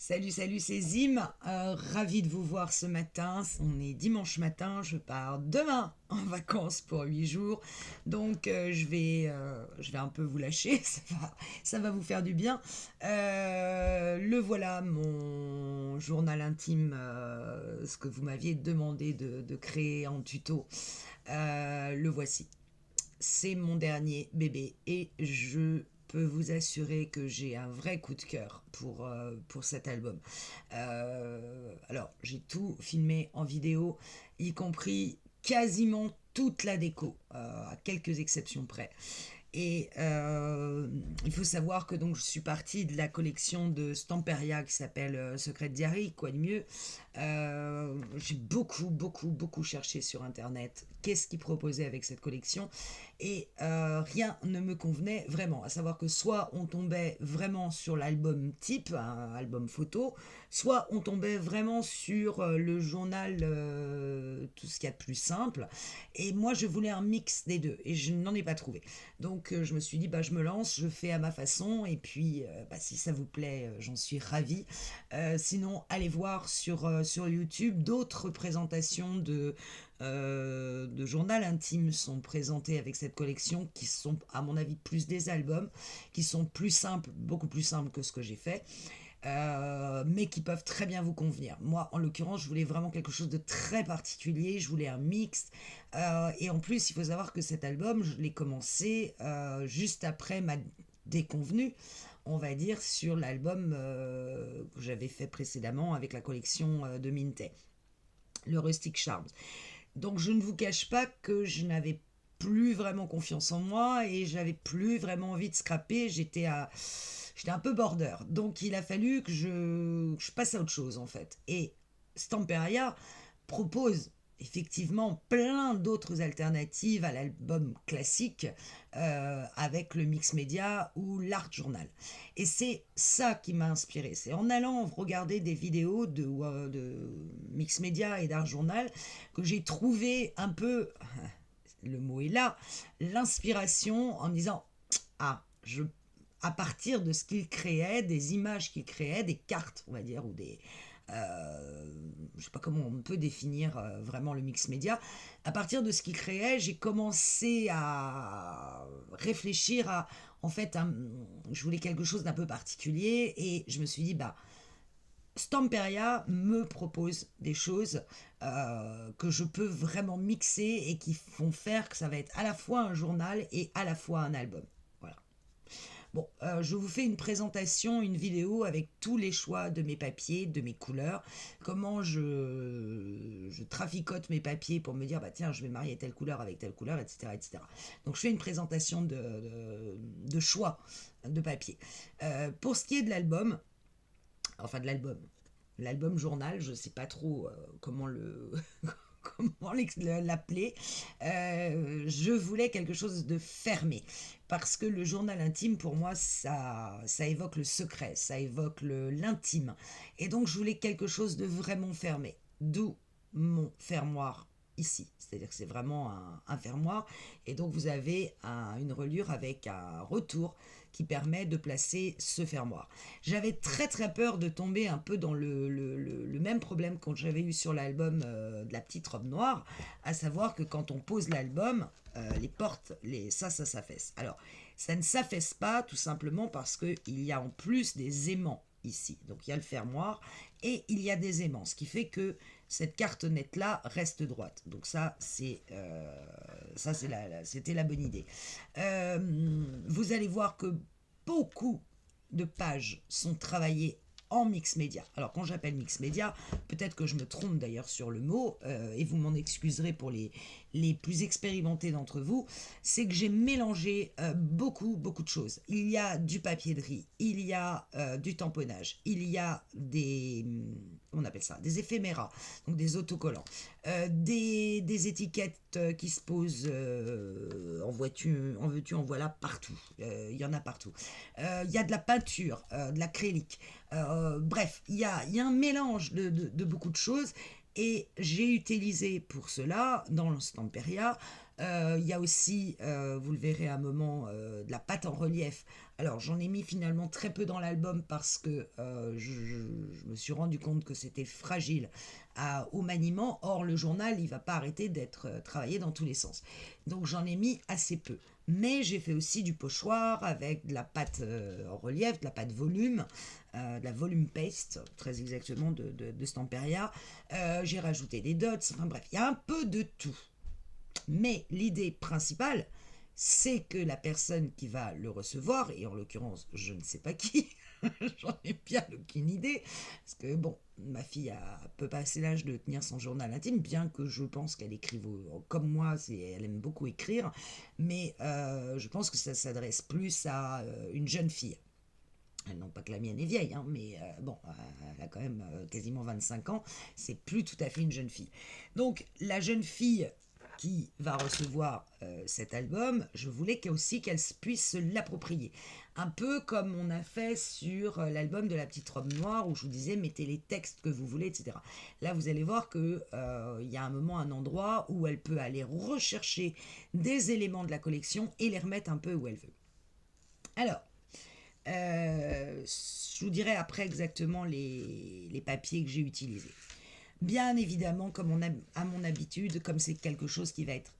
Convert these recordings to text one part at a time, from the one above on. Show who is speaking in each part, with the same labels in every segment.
Speaker 1: Salut, salut, c'est Zim. Ravi de vous voir ce matin. On est dimanche matin. Je pars demain en vacances pour 8 jours. Donc, je vais un peu vous lâcher. Ça va vous faire du bien. Le voilà, mon journal intime, ce que vous m'aviez demandé de créer en tuto. Le voici. C'est mon dernier bébé et je peux vous assurer que j'ai un vrai coup de cœur pour cet album. Alors, j'ai tout filmé en vidéo, y compris quasiment toute la déco, à quelques exceptions près. Et il faut savoir que donc je suis partie de la collection de Stamperia qui s'appelle Secret Diary, quoi de mieux. J'ai beaucoup cherché sur internet qu'est-ce qu'ils proposaient avec cette collection et rien ne me convenait vraiment. À savoir que soit on tombait vraiment sur l'album type, un album photo, soit on tombait vraiment sur le journal, tout ce qu'il y a de plus simple. Et moi je voulais un mix des deux et je n'en ai pas trouvé. Donc je me suis dit, bah, je me lance, je fais à ma façon, et puis bah, si ça vous plaît, j'en suis ravie. Sinon, allez voir sur YouTube d'autres présentations de journal intime sont présentées avec cette collection, qui sont à mon avis plus des albums, qui sont plus simples, beaucoup plus simples que ce que j'ai fait. Mais qui peuvent très bien vous convenir. Moi, en l'occurrence, je voulais vraiment quelque chose de très particulier, je voulais un mix. Et en plus, il faut savoir que cet album, je l'ai commencé juste après ma déconvenue, on va dire, sur l'album que j'avais fait précédemment avec la collection de Mintet, le Rustic Charms. Donc je ne vous cache pas que je n'avais plus vraiment confiance en moi et j'avais plus vraiment envie de scraper. J'étais un peu border. Donc il a fallu que je passe à autre chose en fait. Et Stamperia propose effectivement plein d'autres alternatives à l'album classique avec le mix média ou l'art journal. Et c'est ça qui m'a inspiré. C'est en allant regarder des vidéos de mix média et d'art journal que j'ai trouvé un peu, le mot est là, l'inspiration en me disant, ah, à partir de ce qu'il créait, des images qu'il créait, des cartes, on va dire, ou des, je sais pas comment on peut définir vraiment le mix média. À partir de ce qu'il créait, j'ai commencé à réfléchir à, en fait, je voulais quelque chose d'un peu particulier et je me suis dit, bah, Stamperia me propose des choses que je peux vraiment mixer et qui font faire que ça va être à la fois un journal et à la fois un album. Voilà. Bon, je vous fais une présentation, une vidéo avec tous les choix de mes papiers, de mes couleurs, comment je traficote mes papiers pour me dire, bah tiens, je vais marier telle couleur avec telle couleur, etc. etc. Donc je fais une présentation de choix de papier. Pour ce qui est de l'album, enfin de l'album journal, je ne sais pas trop comment le comment l'appeler. Je voulais quelque chose de fermé parce que le journal intime pour moi ça évoque le secret, ça évoque l'intime et donc je voulais quelque chose de vraiment fermé. D'où mon fermoir ici, c'est-à-dire que c'est vraiment un fermoir et donc vous avez une reliure avec un retour qui permet de placer ce fermoir. J'avais très peur de tomber un peu dans le même problème que j'avais eu sur l'album de la petite robe noire, à savoir que quand on pose l'album, les portes, ça s'affaisse. Alors, ça ne s'affaisse pas tout simplement parce qu'il y a en plus des aimants ici. Donc il y a le fermoir et il y a des aimants, ce qui fait que cette cartonnette là reste droite. Donc c'était la bonne idée. Vous allez voir que beaucoup de pages sont travaillées en mix média. Alors quand j'appelle mix média, peut-être que je me trompe d'ailleurs sur le mot, et vous m'en excuserez pour les plus expérimentés d'entre vous, c'est que j'ai mélangé beaucoup de choses. Il y a du papier de riz, il y a du tamponnage, il y a on appelle ça, des éphéméras, donc des autocollants, des étiquettes qui se posent en veux-tu, en voilà partout. Il y en a partout. Il y a de la peinture, de l'acrylique. Bref, il y a un mélange de beaucoup de choses. Et j'ai utilisé pour cela, dans le Stamperia, Il y a aussi, vous le verrez à un moment, de la pâte en relief. Alors j'en ai mis finalement très peu dans l'album parce que je me suis rendu compte que c'était fragile au maniement. Or le journal, il va pas arrêter d'être travaillé dans tous les sens. Donc j'en ai mis assez peu. Mais j'ai fait aussi du pochoir avec de la pâte en relief, de la pâte volume, de la volume paste, très exactement de Stamperia. J'ai rajouté des dots, enfin bref, il y a un peu de tout. Mais l'idée principale, c'est que la personne qui va le recevoir, et en l'occurrence, je ne sais pas qui, j'en ai bien aucune idée, parce que bon, ma fille peut passer l'âge de tenir son journal intime, bien que je pense qu'elle écrive comme moi, elle aime beaucoup écrire, mais je pense que ça s'adresse plus à une jeune fille. Non pas que la mienne est vieille, hein, mais bon, elle a quand même quasiment 25 ans, c'est plus tout à fait une jeune fille. Donc la jeune fille qui va recevoir cet album, je voulais aussi qu'elle puisse se l'approprier. Un peu comme on a fait sur l'album de la petite robe noire, où je vous disais mettez les textes que vous voulez, etc. Là, vous allez voir qu'il y a un moment, un endroit où elle peut aller rechercher des éléments de la collection et les remettre un peu où elle veut. Alors, je vous dirai après exactement les papiers que j'ai utilisés. Bien évidemment, comme à mon habitude, comme c'est quelque chose qui va être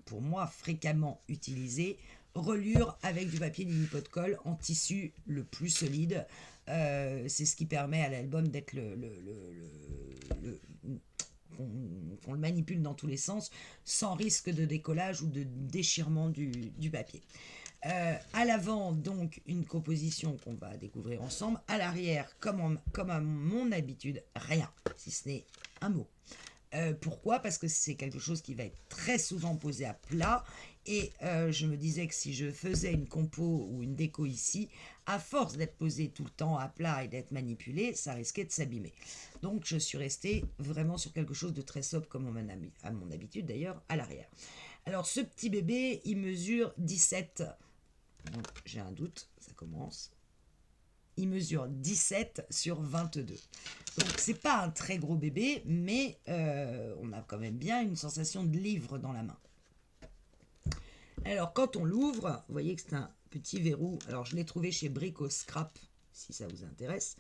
Speaker 1: pour moi fréquemment utilisé, relure avec du papier Lilliput colle en tissu le plus solide. C'est ce qui permet à l'album d'être qu'on le manipule dans tous les sens sans risque de décollage ou de déchirement du papier. À l'avant, donc, une composition qu'on va découvrir ensemble. À l'arrière, comme à mon habitude, rien, si ce n'est un mot. Pourquoi? Parce que c'est quelque chose qui va être très souvent posé à plat. Et je me disais que si je faisais une compo ou une déco ici, à force d'être posé tout le temps à plat et d'être manipulé, ça risquait de s'abîmer. Donc je suis restée vraiment sur quelque chose de très sobre, comme à mon habitude d'ailleurs, à l'arrière. Alors ce petit bébé, il mesure 17. Donc, j'ai un doute, ça commence. Il mesure 17 sur 22. Donc c'est pas un très gros bébé, mais on a quand même bien une sensation de livre dans la main. Alors quand on l'ouvre, vous voyez que c'est un petit verrou. Alors je l'ai trouvé chez Brico Scrap, si ça vous intéresse.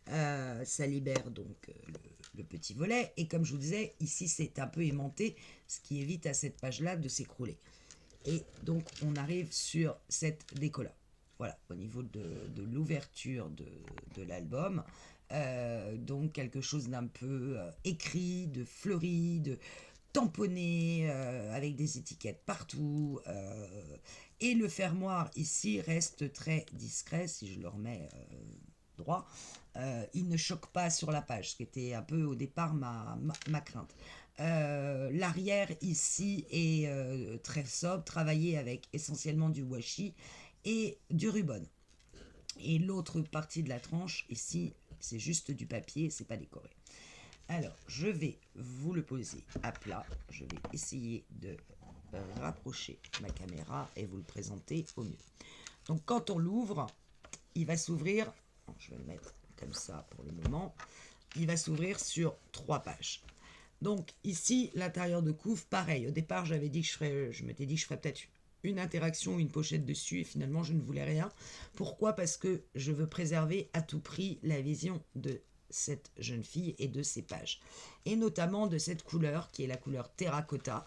Speaker 1: Ça libère donc le petit volet. Et comme je vous disais, ici c'est un peu aimanté, ce qui évite à cette page-là de s'écrouler. Et donc on arrive sur cette déco-là. Voilà, au niveau de l'ouverture de l'album. Donc quelque chose d'un peu écrit, de fleuri, de tamponné, avec des étiquettes partout. Et le fermoir ici reste très discret, si je le remets droit. Il ne choque pas sur la page, ce qui était un peu au départ ma crainte. L'arrière ici est très sobre, travaillé avec essentiellement du washi et du ruban. Et l'autre partie de la tranche ici, c'est juste du papier, c'est pas décoré. Alors, je vais vous le poser à plat. Je vais essayer de rapprocher ma caméra et vous le présenter au mieux. Donc, quand on l'ouvre, il va s'ouvrir. Je vais le mettre comme ça pour le moment. Il va s'ouvrir sur 3 pages. Donc ici, l'intérieur de couve, pareil. Au départ, je m'étais dit que je ferais peut-être une interaction, une pochette dessus, et finalement, je ne voulais rien. Pourquoi? Parce que je veux préserver à tout prix la vision de cette jeune fille et de ses pages. Et notamment de cette couleur, qui est la couleur terracotta,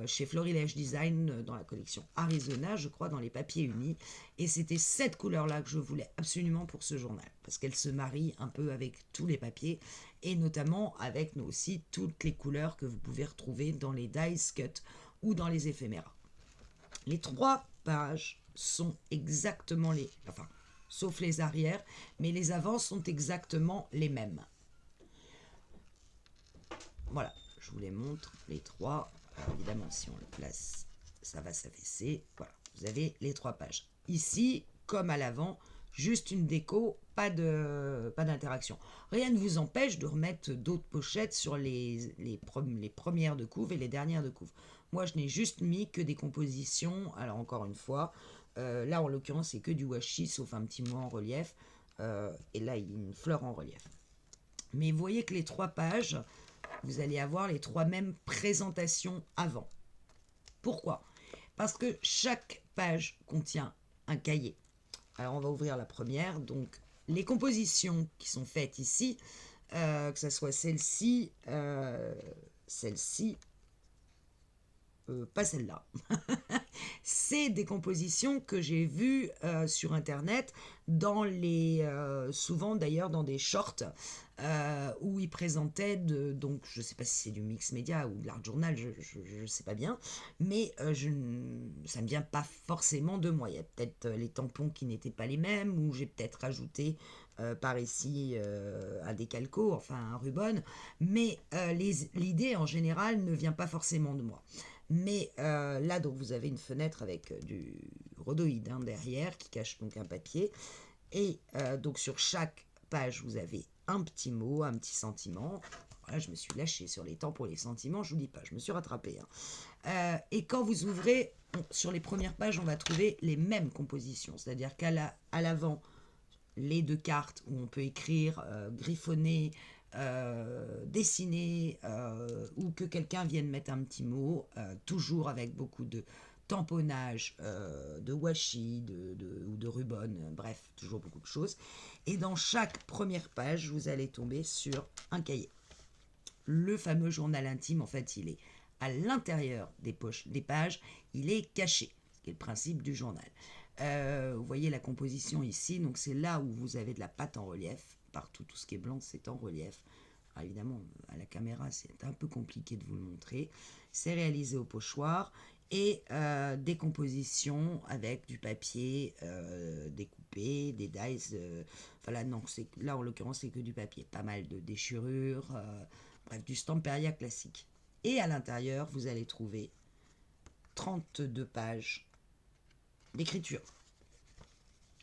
Speaker 1: chez Florilège Design, dans la collection Arizona, je crois, dans les papiers unis. Et c'était cette couleur-là que je voulais absolument pour ce journal, parce qu'elle se marie un peu avec tous les papiers, et notamment avec nous aussi toutes les couleurs que vous pouvez retrouver dans les dies cut ou dans les éphéméras. Les 3 pages sont exactement sauf les arrières, mais les avants sont exactement les mêmes. Voilà, je vous les montre, les 3. Alors évidemment, si on le place, ça va s'affaisser. Voilà, vous avez les 3 pages. Ici, comme à l'avant, juste une déco, pas d'interaction. Rien ne vous empêche de remettre d'autres pochettes sur les premières de couve et les dernières de couve. Moi, je n'ai juste mis que des compositions. Alors encore une fois, là en l'occurrence, c'est que du washi, sauf un petit mot en relief. Et là, il y a une fleur en relief. Mais vous voyez que les 3 pages, vous allez avoir les 3 mêmes présentations avant. Pourquoi? Parce que chaque page contient un cahier. Alors on va ouvrir la première. Donc les compositions qui sont faites ici, que ce soit celle-ci, celle-ci, pas celle-là. C'est des compositions que j'ai vues sur internet, souvent d'ailleurs dans des shorts où ils présentaient donc je sais pas si c'est du mix média ou de l'art journal, je sais pas bien, mais ça ne vient pas forcément de moi. Il y a peut-être les tampons qui n'étaient pas les mêmes, ou j'ai peut-être rajouté par ici un décalco, enfin un rubon, mais l'idée en général ne vient pas forcément de moi. Mais là, donc, vous avez une fenêtre avec du rhodoïde derrière qui cache donc un papier. Et donc, sur chaque page, vous avez un petit mot, un petit sentiment. Là, je me suis lâchée sur les temps pour les sentiments, je vous dis pas, je me suis rattrapée. Et quand vous ouvrez, sur les premières pages, on va trouver les mêmes compositions. C'est-à-dire à l'avant, les deux cartes où on peut écrire, griffonner, dessiner, ou que quelqu'un vienne mettre un petit mot, toujours avec beaucoup de tamponnage, de washi, ou de rubon, bref, toujours beaucoup de choses. Et dans chaque première page, vous allez tomber sur un cahier. Le fameux journal intime, en fait, il est à l'intérieur des pages, il est caché, ce qui est le principe du journal. Vous voyez la composition ici, donc c'est là où vous avez de la pâte en relief. Partout, tout ce qui est blanc, c'est en relief. Alors évidemment, à la caméra, c'est un peu compliqué de vous le montrer. C'est réalisé au pochoir et des compositions avec du papier découpé, des dies. Voilà, non, là en l'occurrence, c'est que du papier. Pas mal de déchirures, bref, du Stamperia classique. Et à l'intérieur, vous allez trouver 32 pages d'écriture.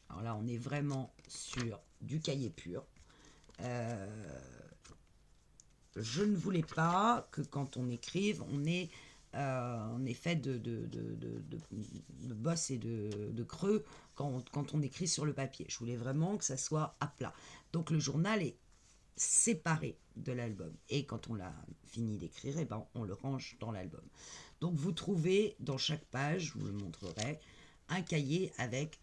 Speaker 1: Alors là, on est vraiment sur du cahier pur. Je ne voulais pas que quand on écrive, on ait en effet de bosses et de creux quand on écrit sur le papier. Je voulais vraiment que ça soit à plat. Donc le journal est séparé de l'album. Et quand on l'a fini d'écrire, eh ben, on le range dans l'album. Donc vous trouvez dans chaque page, je vous le montrerai, un cahier avec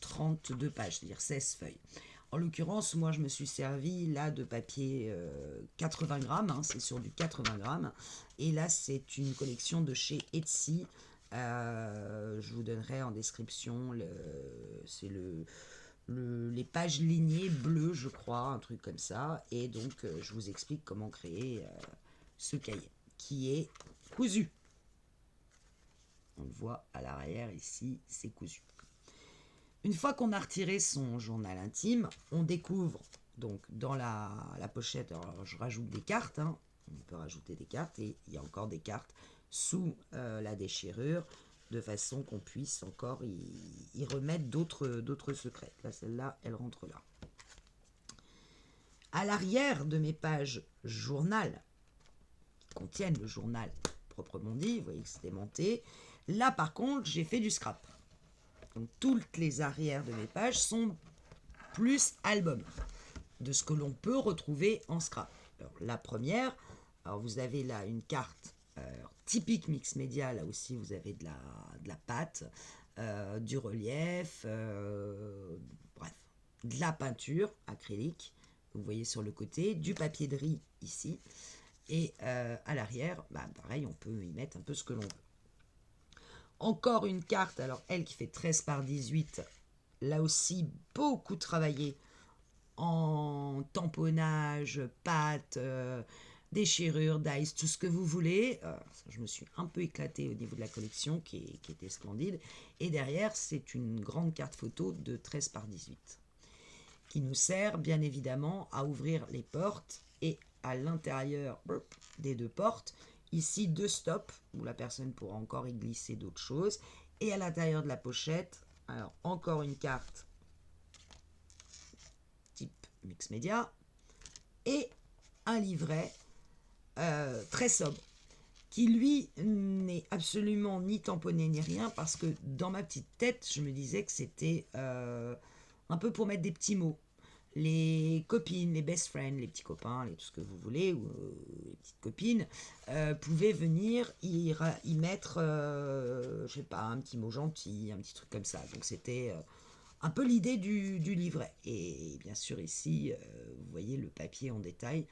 Speaker 1: 32 pages, c'est-à-dire 16 feuilles. En l'occurrence, moi je me suis servi là de papier 80 grammes, c'est sur du 80 grammes. Et là c'est une collection de chez Etsy. Je vous donnerai en description, c'est les pages lignées bleues, je crois, un truc comme ça. Et donc je vous explique comment créer ce cahier qui est cousu. On le voit à l'arrière ici, c'est cousu. Une fois qu'on a retiré son journal intime, on découvre donc dans la pochette, alors je rajoute des cartes, on peut rajouter des cartes, et il y a encore des cartes sous la déchirure, de façon qu'on puisse encore y remettre d'autres secrets. Là, celle-là, elle rentre là. À l'arrière de mes pages journal, qui contiennent le journal proprement dit, vous voyez que c'est aimanté, là par contre, j'ai fait du scrap. Donc toutes les arrières de mes pages sont plus album, de ce que l'on peut retrouver en scrap. Alors, la première, alors vous avez là une carte typique mix média, là aussi vous avez de la pâte, du relief, bref, de la peinture acrylique, vous voyez sur le côté, du papier de riz ici, et à l'arrière, pareil, on peut y mettre un peu ce que l'on veut. Encore une carte, alors elle qui fait 13 par 18, là aussi beaucoup travaillé en tamponnage, pâte, déchirure, dice, tout ce que vous voulez. Je me suis un peu éclatée au niveau de la collection qui était splendide. Et derrière, c'est une grande carte photo de 13 par 18 qui nous sert bien évidemment à ouvrir les portes, et à l'intérieur des deux portes, ici 2 stops où la personne pourra encore y glisser d'autres choses, et à l'intérieur de la pochette, alors encore une carte type mix média et un livret très sobre qui lui n'est absolument ni tamponné ni rien, parce que dans ma petite tête je me disais que c'était un peu pour mettre des petits mots. les copines, les best friends, les petits copains, tout ce que vous voulez, ou les petites copines, pouvaient venir y mettre, je sais pas, un petit mot gentil, un petit truc comme ça. Donc c'était un peu l'idée du livret. Et bien sûr ici, vous voyez le papier en détail,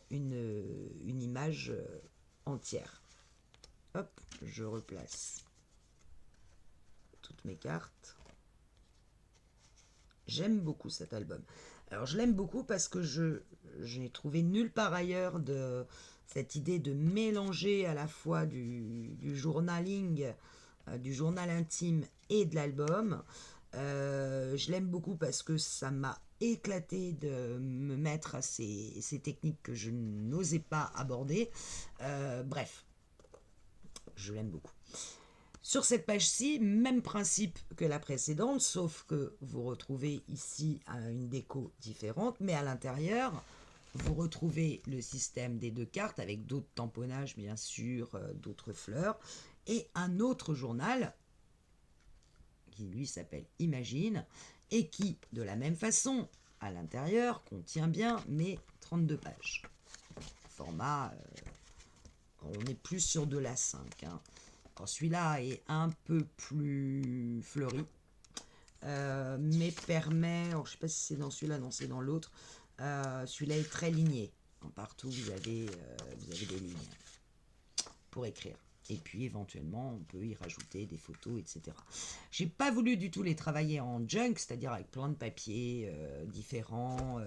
Speaker 1: une image entière. Hop, je replace toutes mes cartes. J'aime beaucoup cet album. Alors je l'aime beaucoup parce que j'ai trouvé nulle part ailleurs de cette idée de mélanger à la fois du journaling, du journal intime et de l'album. Je l'aime beaucoup parce que ça m'a éclaté de me mettre à ces techniques que je n'osais pas aborder. Bref, je l'aime beaucoup. Sur cette page-ci, même principe que la précédente, sauf que vous retrouvez ici une déco différente, mais à l'intérieur, vous retrouvez le système des deux cartes avec d'autres tamponnages, bien sûr, d'autres fleurs, et un autre journal qui lui s'appelle Imagine et qui, de la même façon, à l'intérieur, contient bien mes 32 pages. Format, on est plus sur de l'A5. Hein. Alors celui-là est un peu plus fleuri, mais permet, alors je ne sais pas si c'est dans celui-là, non c'est dans l'autre, celui-là est très ligné. Partout vous avez des lignes pour écrire. Et puis éventuellement on peut y rajouter des photos, etc. J'ai pas voulu du tout les travailler en junk, c'est-à-dire avec plein de papiers différents,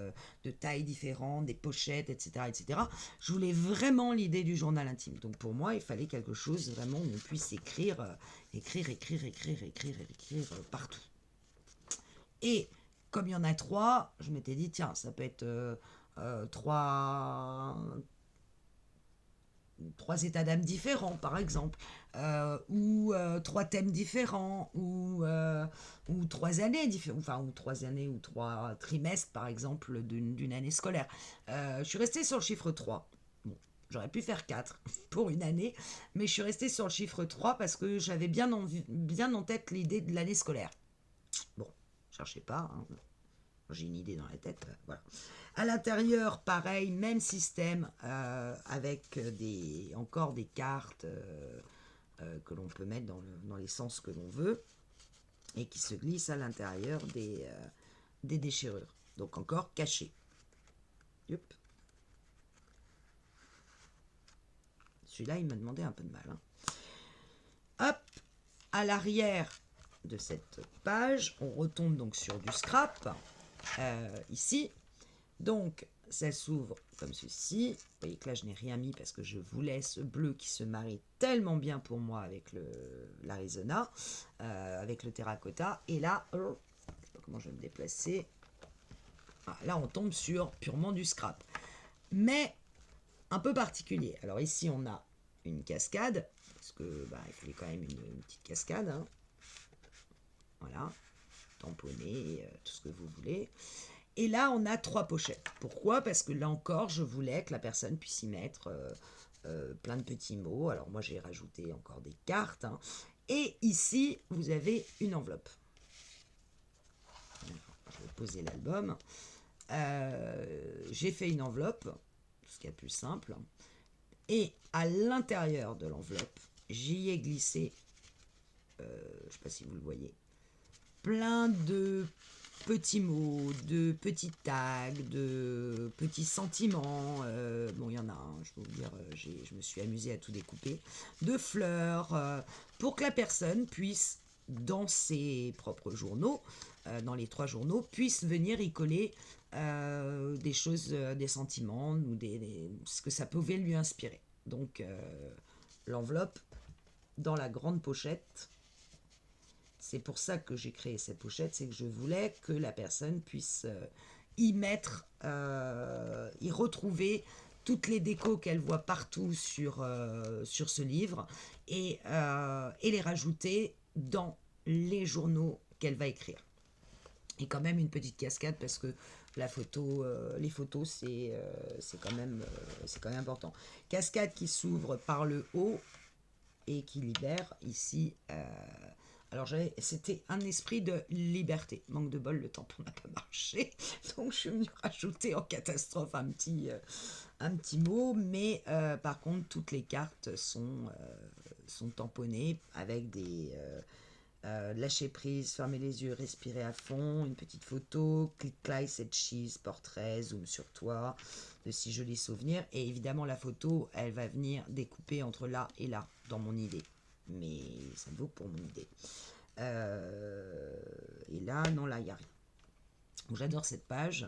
Speaker 1: de tailles différentes, des pochettes, etc., etc. Je voulais vraiment l'idée du journal intime. Donc pour moi il fallait quelque chose vraiment où on puisse écrire partout. Et comme il y en a 3, je m'étais dit tiens ça peut être 3 états d'âme différents, par exemple, ou 3 thèmes différents, ou 3 années différentes, enfin, ou 3 années, ou 3 trimestres, par exemple, d'une année scolaire. Je suis restée sur le chiffre 3. Bon, j'aurais pu faire 4 pour une année, mais je suis restée sur le chiffre 3 parce que j'avais bien en tête l'idée de l'année scolaire. Bon, cherchez pas, hein. J'ai une idée dans la tête, voilà. À l'intérieur, pareil, même système, avec encore des cartes que l'on peut mettre dans les sens que l'on veut et qui se glissent à l'intérieur des déchirures. Donc encore caché. Yup. Celui-là, il m'a demandé un peu de mal. Hein. Hop, à l'arrière de cette page, on retombe donc sur du scrap, ici. Donc, ça s'ouvre comme ceci. Vous voyez que là, je n'ai rien mis parce que je voulais ce bleu qui se marie tellement bien pour moi avec l'Arizona, avec le terracotta. Et là, je sais pas comment je vais me déplacer. Ah, là, on tombe sur purement du scrap. Mais un peu particulier. Alors ici, on a une cascade, parce que il fallait quand même une petite cascade. Hein. Voilà, tamponner, tout ce que vous voulez. Et là, on a 3 pochettes. Pourquoi? Parce que là encore, je voulais que la personne puisse y mettre plein de petits mots. Alors moi, j'ai rajouté encore des cartes. Hein. Et ici, vous avez une enveloppe. Je vais poser l'album. J'ai fait une enveloppe, ce qui est plus simple. Et à l'intérieur de l'enveloppe, j'y ai glissé, je ne sais pas si vous le voyez, plein de petits mots, de petits tags, de petits sentiments. Bon, il y en a un, je peux vous dire, je me suis amusée à tout découper. De fleurs, pour que la personne puisse, dans ses propres journaux, dans les 3 journaux, puisse venir y coller des choses, des sentiments, ou ce que ça pouvait lui inspirer. Donc, l'enveloppe, dans la grande pochette, c'est pour ça que j'ai créé cette pochette, c'est que je voulais que la personne puisse y mettre, y retrouver toutes les décos qu'elle voit partout sur ce livre et les rajouter dans les journaux qu'elle va écrire. Et quand même une petite cascade parce que la photo, les photos, c'est quand même important. Cascade qui s'ouvre par le haut et qui libère ici Alors c'était un esprit de liberté. Manque de bol, le tampon n'a pas marché. Donc je suis venue rajouter en catastrophe un petit mot. Mais par contre, toutes les cartes sont tamponnées avec des lâcher prise, fermer les yeux, respirer à fond, une petite photo, click-clack, set cheese, portrait, zoom sur toi, de si jolis souvenirs. Et évidemment, la photo, elle va venir découper entre là et là, dans mon idée. Mais ça vaut pour mon idée. Et là, non, là, il n'y a rien. Donc, j'adore cette page.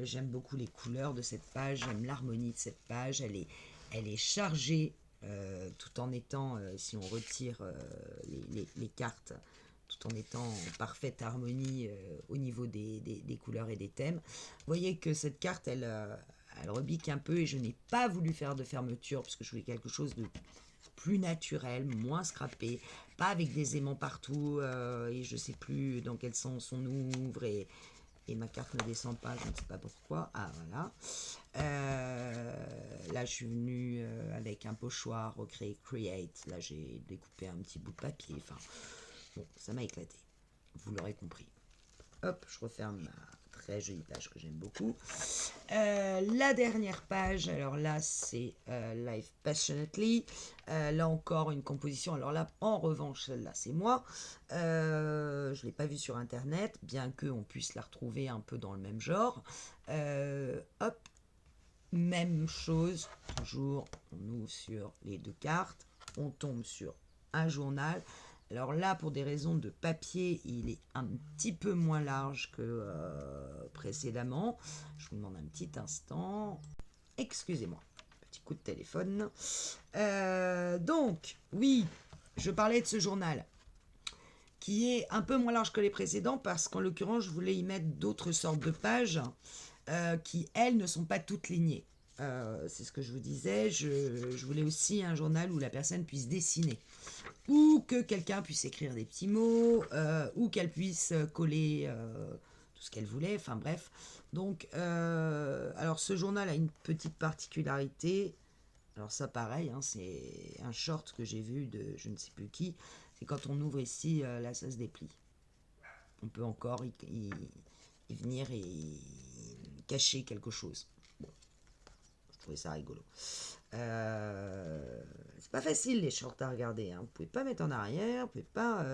Speaker 1: J'aime beaucoup les couleurs de cette page. J'aime l'harmonie de cette page. Elle est chargée tout en étant, si on retire les cartes, tout en étant en parfaite harmonie au niveau des couleurs et des thèmes. Vous voyez que cette carte, elle rebique un peu et je n'ai pas voulu faire de fermeture parce que je voulais quelque chose de plus naturel, moins scrappé, pas avec des aimants partout et je sais plus dans quel sens on ouvre et ma carte ne descend pas, je ne sais pas pourquoi. Ah voilà. Là je suis venue avec un pochoir recréé Create. Là j'ai découpé un petit bout de papier. Enfin bon, ça m'a éclaté. Vous l'aurez compris. Hop, je referme ma très jolie page que j'aime beaucoup. La dernière page, alors là c'est Live Passionately. Là encore une composition. Alors là, en revanche, celle-là c'est moi. Je ne l'ai pas vue sur internet, bien qu'on puisse la retrouver un peu dans le même genre. Hop, même chose, toujours on ouvre sur les deux cartes, on tombe sur un journal. Alors là, pour des raisons de papier, il est un petit peu moins large que précédemment. Je vous demande un petit instant. Excusez-moi, petit coup de téléphone. Donc, oui, je parlais de ce journal qui est un peu moins large que les précédents parce qu'en l'occurrence, je voulais y mettre d'autres sortes de pages qui, elles, ne sont pas toutes lignées. C'est ce que je vous disais, je voulais aussi un journal où la personne puisse dessiner, ou que quelqu'un puisse écrire des petits mots, ou qu'elle puisse coller tout ce qu'elle voulait, enfin bref. Donc, alors ce journal a une petite particularité, alors ça pareil, hein, c'est un short que j'ai vu de je ne sais plus qui, c'est quand on ouvre ici, là ça se déplie. On peut encore y venir et cacher quelque chose. Bon, je trouvais ça rigolo. C'est pas facile les shorts à regarder. Hein. Vous pouvez pas mettre en arrière, vous pouvez pas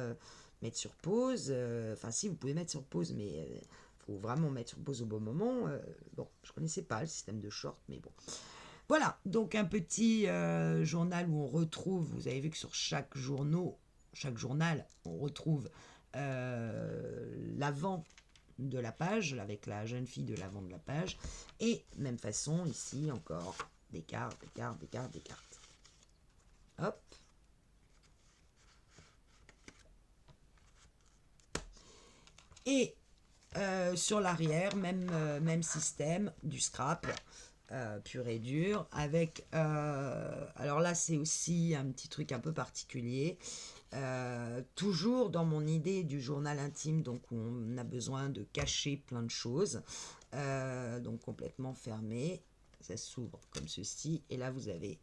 Speaker 1: mettre sur pause. Enfin, si vous pouvez mettre sur pause, mais faut vraiment mettre sur pause au bon moment. Bon, je connaissais pas le système de short, mais bon. Voilà, donc un petit journal où on retrouve. Vous avez vu que sur chaque journal, on retrouve l'avant de la page avec la jeune fille de l'avant de la page et même façon ici encore des cartes, des cartes, des cartes, des cartes. Hop. Et sur l'arrière, même système, du scrap pur et dur avec alors là c'est aussi un petit truc un peu particulier. Toujours dans mon idée du journal intime, donc où on a besoin de cacher plein de choses, donc complètement fermé, ça s'ouvre comme ceci, et là vous avez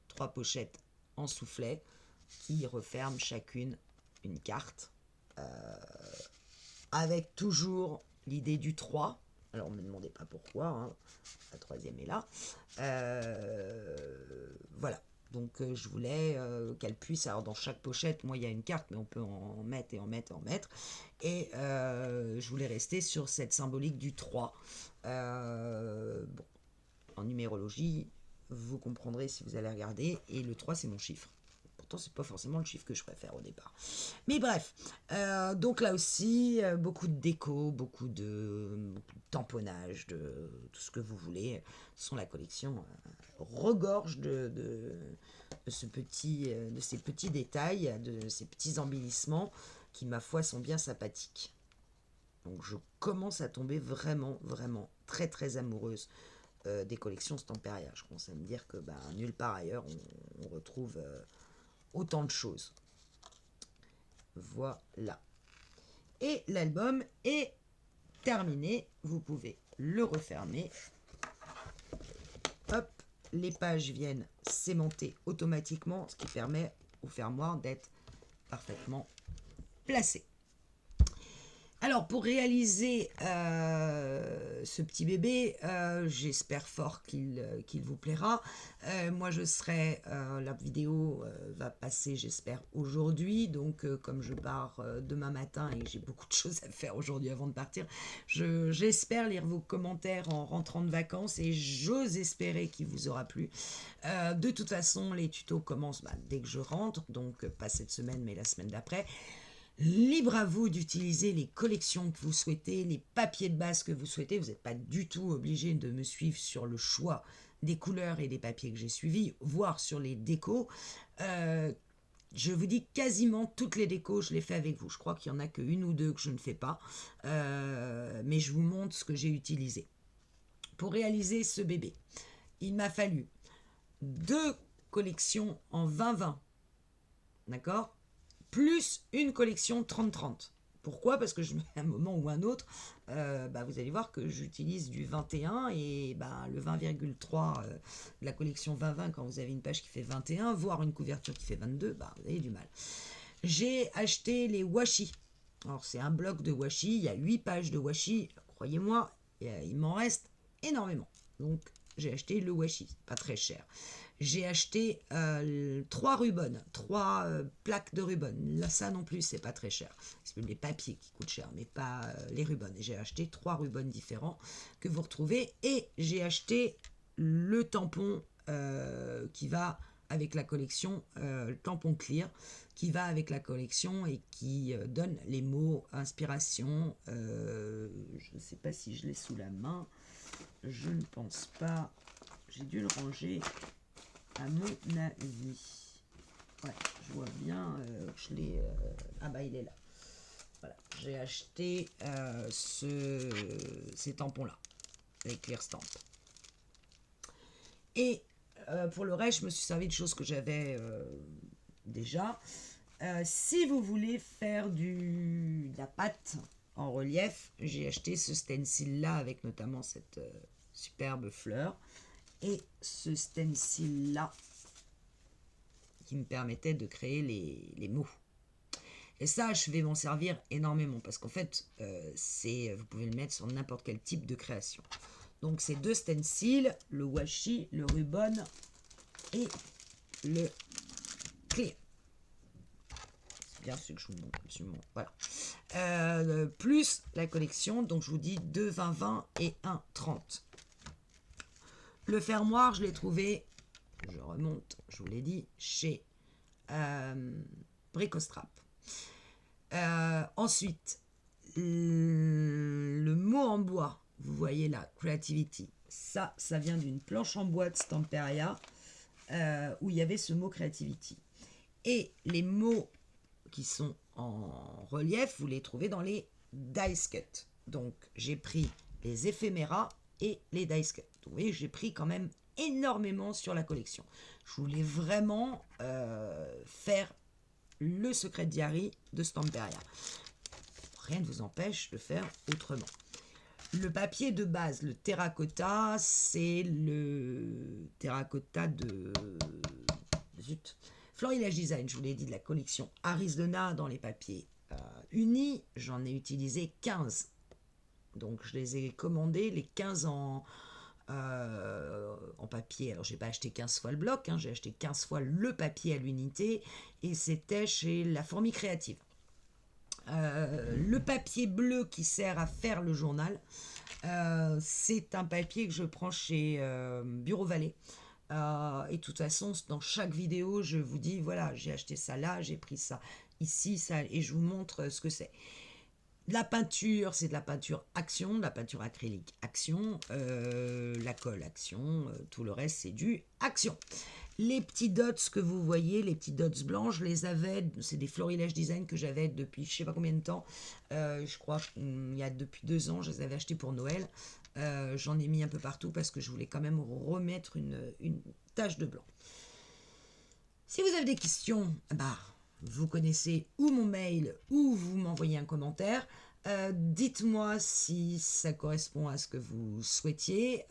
Speaker 1: 3 pochettes en soufflet qui referment chacune une carte, avec toujours l'idée du 3. Alors, ne me demandez pas pourquoi, hein. La troisième est là. Voilà. Donc, je voulais qu'elle puisse, alors dans chaque pochette, moi il y a une carte, mais on peut en mettre et en mettre et en mettre. Et je voulais rester sur cette symbolique du 3. Bon, en numérologie, vous comprendrez si vous allez regarder. Et le 3, c'est mon chiffre. Pourtant, c'est pas forcément le chiffre que je préfère au départ. Mais bref, donc là aussi, beaucoup de déco, beaucoup de tamponnage, de tout ce que vous voulez. Ce sont la collection regorge de ces petits détails, de ces petits embellissements qui, ma foi, sont bien sympathiques. Donc je commence à tomber vraiment, vraiment très, très amoureuse des collections Stamperia. Je commence à me dire que nulle part ailleurs on retrouve autant de choses. Voilà. Et l'album est terminé. Vous pouvez le refermer. Hop, les pages viennent s'aimanter automatiquement, ce qui permet au fermoir d'être parfaitement placé. Alors, pour réaliser ce petit bébé, j'espère fort qu'il vous plaira. Moi, la vidéo va passer, j'espère, aujourd'hui. Donc, comme je pars demain matin et que j'ai beaucoup de choses à faire aujourd'hui avant de partir, j'espère lire vos commentaires en rentrant de vacances et j'ose espérer qu'il vous aura plu. De toute façon, les tutos commencent dès que je rentre, donc pas cette semaine, mais la semaine d'après. Libre à vous d'utiliser les collections que vous souhaitez, les papiers de base que vous souhaitez. Vous n'êtes pas du tout obligé de me suivre sur le choix des couleurs et des papiers que j'ai suivis, voire sur les décos. Je vous dis quasiment toutes les décos, je les fais avec vous. Je crois qu'il n'y en a qu'une ou deux que je ne fais pas, mais je vous montre ce que j'ai utilisé. Pour réaliser ce bébé, il m'a fallu 2 collections en 20-20, d'accord, plus une collection 30-30. Pourquoi? Parce que à un moment ou un autre, vous allez voir que j'utilise du 21 et le 20,3 de la collection 20-20, quand vous avez une page qui fait 21, voire une couverture qui fait 22, vous avez du mal. J'ai acheté les washi. Alors c'est un bloc de washi, il y a 8 pages de washi, croyez-moi, il m'en reste énormément. Donc j'ai acheté le washi, pas très cher. J'ai acheté 3 rubans, 3 plaques de rubans. Là, ça non plus, c'est pas très cher. C'est les papiers qui coûtent cher, mais pas les rubans. J'ai acheté 3 rubans différents que vous retrouvez. Et j'ai acheté le tampon qui va avec la collection, le tampon clear, qui va avec la collection et qui donne les mots inspiration. Je ne sais pas si je l'ai sous la main. Je ne pense pas. J'ai dû le ranger. À mon avis. Ouais, je vois bien. Je l'ai. Il est là. Voilà. J'ai acheté ces tampons-là. Les Clear Stamp. Et pour le reste, je me suis servi de choses que j'avais déjà. Si vous voulez faire de la pâte en relief, j'ai acheté ce stencil-là avec notamment cette superbe fleur. Et ce stencil-là qui me permettait de créer les mots. Et ça, je vais m'en servir énormément parce qu'en fait, vous pouvez le mettre sur n'importe quel type de création. Donc, c'est 2 stencils, le washi, le ruban et le clear. C'est bien ce que je vous montre, absolument. Voilà. Plus la collection, donc je vous dis 2 20-20 et 1 30. Le fermoir, je l'ai trouvé, je remonte, je vous l'ai dit, chez Bricostrap. Ensuite, le mot en bois, vous voyez là, Creativity, ça vient d'une planche en bois de Stamperia où il y avait ce mot Creativity. Et les mots qui sont en relief, vous les trouvez dans les dice cut. Donc, j'ai pris les éphéméras et les dice cut. Donc, vous voyez, j'ai pris quand même énormément sur la collection. Je voulais vraiment faire le Secret Diary de Stamperia. Rien ne vous empêche de faire autrement. Le papier de base, le terracotta, c'est le terracotta de Florilège Design, je vous l'ai dit, de la collection Arizona dans les papiers unis. J'en ai utilisé 15. Donc je les ai commandés, les 15 en papier. Alors, j'ai pas acheté 15 fois le bloc, j'ai acheté 15 fois le papier à l'unité et c'était chez La Fourmi Créative. Le papier bleu qui sert à faire le journal, c'est un papier que je prends chez Bureau Vallée. Et de toute façon, dans chaque vidéo, je vous dis, voilà, j'ai acheté ça là, j'ai pris ça ici, ça, et je vous montre ce que c'est. La peinture, c'est de la peinture Action, de la peinture acrylique Action, la colle Action, tout le reste c'est du Action. Les petits dots que vous voyez, les petits dots blancs, je les avais, c'est des Florilège Design que j'avais depuis je sais pas combien de temps, je crois qu'il y a depuis 2 ans, je les avais achetés pour Noël. J'en ai mis un peu partout parce que je voulais quand même remettre une tache de blanc. Si vous avez des questions, vous connaissez ou mon mail ou vous m'envoyez un commentaire. Dites-moi si ça correspond à ce que vous souhaitiez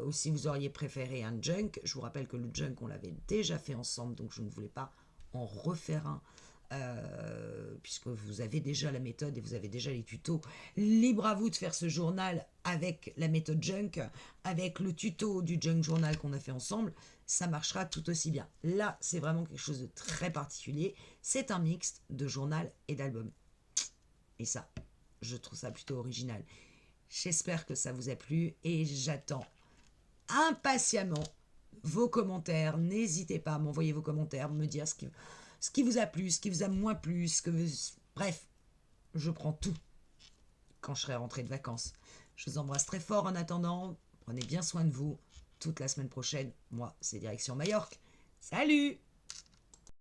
Speaker 1: ou si vous auriez préféré un junk. Je vous rappelle que le junk, on l'avait déjà fait ensemble, donc je ne voulais pas en refaire un puisque vous avez déjà la méthode et vous avez déjà les tutos. Libre à vous de faire ce journal avec la méthode Junk, avec le tuto du Junk Journal qu'on a fait ensemble, ça marchera tout aussi bien. Là, c'est vraiment quelque chose de très particulier. C'est un mixte de journal et d'album. Et ça, je trouve ça plutôt original. J'espère que ça vous a plu et j'attends impatiemment vos commentaires. N'hésitez pas à m'envoyer vos commentaires, me dire ce qui vous a plu, ce qui vous a moins plu, bref, je prends tout quand je serai rentrée de vacances. Je vous embrasse très fort en attendant. Prenez bien soin de vous. Toute la semaine prochaine, moi, c'est direction Majorque. Salut!